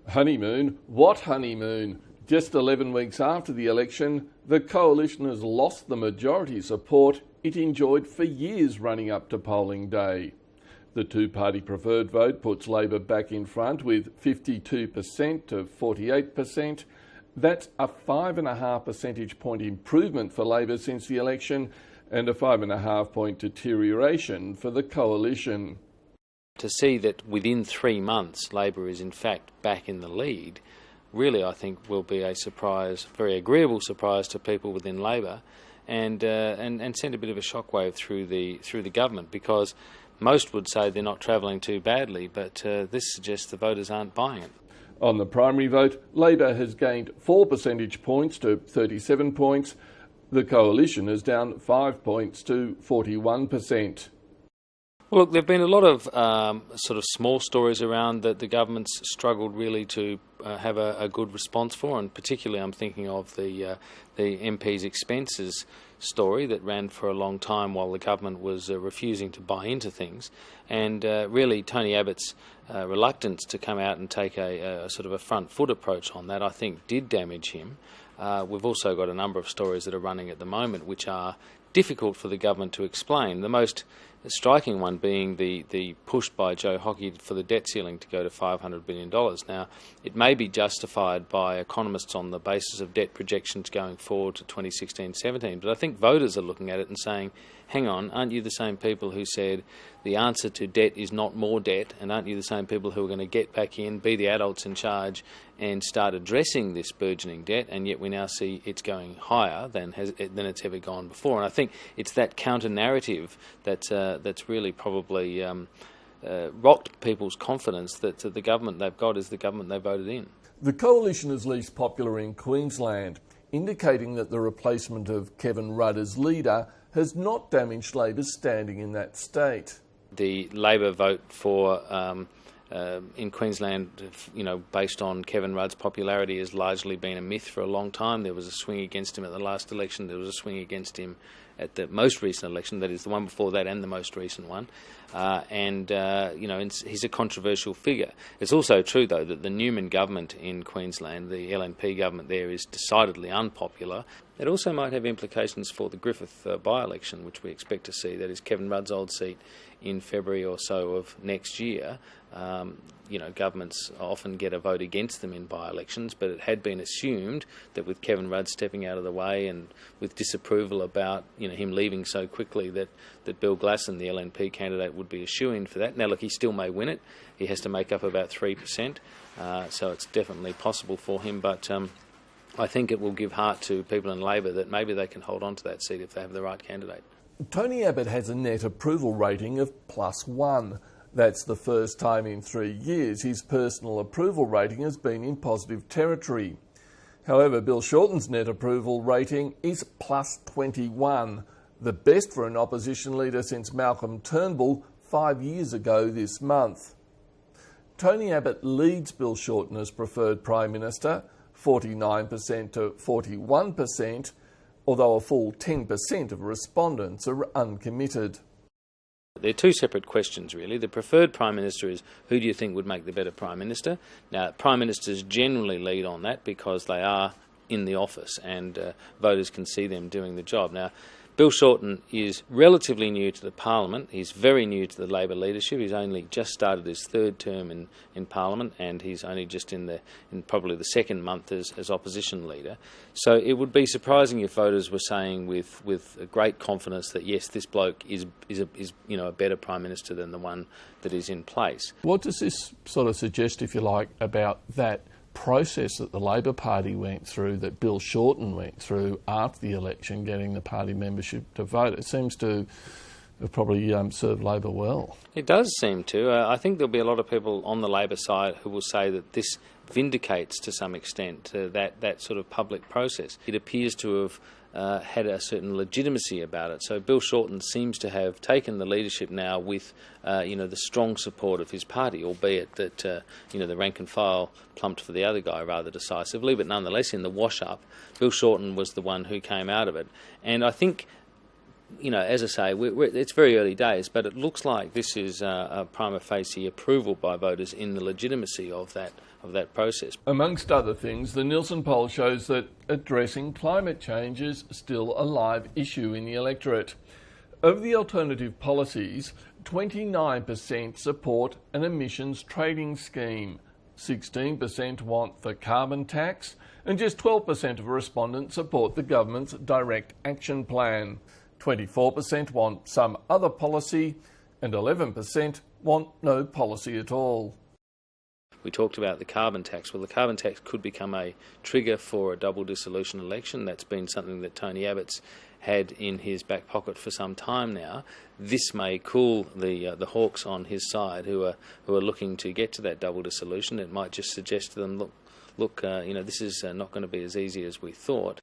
Honeymoon? What honeymoon? Just 11 weeks after the election, the coalition has lost the majority support it enjoyed for years running up to polling day. The two-party preferred vote puts Labor back in front with 52% to 48%. That's a 5.5 percentage point improvement for Labor since the election and a 5.5 point deterioration for the coalition. To see that within 3 months Labor is in fact back in the lead really, I think, will be a surprise, very agreeable surprise to people within Labor, and send a bit of a shockwave through the government, because most would say they're not travelling too badly, but this suggests the voters aren't buying it. On the primary vote, Labor has gained 4 percentage points to 37 points. The coalition is down 5 points to 41%. Well, look, there have been a lot of sort of small stories around that the government's struggled really to have a good response for, and particularly I'm thinking of the MP's expenses story that ran for a long time while the government was refusing to buy into things, and really Tony Abbott's reluctance to come out and take a sort of a front foot approach on that, I think, did damage him. We've also got a number of stories that are running at the moment which are difficult for the government to explain. The most striking one being the push by Joe Hockey for the debt ceiling to go to $500 billion. Now, it may be justified by economists on the basis of debt projections going forward to 2016-17, but I think voters are looking at it and saying, hang on, aren't you the same people who said the answer to debt is not more debt, and aren't you the same people who are going to get back in, be the adults in charge and start addressing this burgeoning debt, and yet we now see it's going higher than it's ever gone before. And I think it's that counter-narrative that's really probably rocked people's confidence that the government they've got is the government they voted in. The coalition is least popular in Queensland, indicating that the replacement of Kevin Rudd as leader has not damaged Labor's standing in that state. The Labor vote for in Queensland, based on Kevin Rudd's popularity, has largely been a myth for a long time. There was a swing against him at the last election. There was a swing against him at the most recent election, that is the one before that and the most recent one. He's a controversial figure. It's also true, though, that the Newman government in Queensland, the LNP government there, is decidedly unpopular. It also might have implications for the Griffith by-election, which we expect to see. That is Kevin Rudd's old seat in February or so of next year. Governments often get a vote against them in by-elections, but it had been assumed that with Kevin Rudd stepping out of the way and with disapproval about him leaving so quickly that Bill Glasson, the LNP candidate, would be a shoo-in for that. Now, look, he still may win it. He has to make up about 3%, so it's definitely possible for him, but I think it will give heart to people in Labor that maybe they can hold on to that seat if they have the right candidate. Tony Abbott has a net approval rating of +1. That's the first time in 3 years his personal approval rating has been in positive territory. However, Bill Shorten's net approval rating is +21, the best for an opposition leader since Malcolm Turnbull 5 years ago this month. Tony Abbott leads Bill Shorten as preferred Prime Minister, 49% to 41%, although a full 10% of respondents are uncommitted. They're two separate questions, really. The preferred Prime Minister is, who do you think would make the better Prime Minister? Now, Prime Ministers generally lead on that because they are in the office and voters can see them doing the job. Now, Bill Shorten is relatively new to the Parliament. He's very new to the Labor leadership. He's only just started his third term in Parliament, and he's only just in probably the second month as opposition leader. So it would be surprising if voters were saying with a great confidence that yes, this bloke is a better Prime Minister than the one that is in place. What does this sort of suggest, if you like, about that process that the Labor Party went through, that Bill Shorten went through after the election, getting the party membership to vote? It seems to have probably served Labor well. It does seem to. I think there'll be a lot of people on the Labor side who will say that this vindicates to some extent that sort of public process. It appears to have had a certain legitimacy about it. So Bill Shorten seems to have taken the leadership now with, the strong support of his party, albeit that, the rank and file plumped for the other guy rather decisively. But nonetheless, in the wash-up, Bill Shorten was the one who came out of it. And I think as I say, it's very early days, but it looks like this is a prima facie approval by voters in the legitimacy of that process. Amongst other things, the Nielsen poll shows that addressing climate change is still a live issue in the electorate. Of the alternative policies, 29% support an emissions trading scheme, 16% want the carbon tax, and just 12% of respondents support the government's direct action plan. 24% want some other policy, and 11% want no policy at all. We talked about the carbon tax. Well, the carbon tax could become a trigger for a double dissolution election. That's been something that Tony Abbott's had in his back pocket for some time now. This may cool the hawks on his side who are looking to get to that double dissolution. It might just suggest to them, look, this is not going to be as easy as we thought.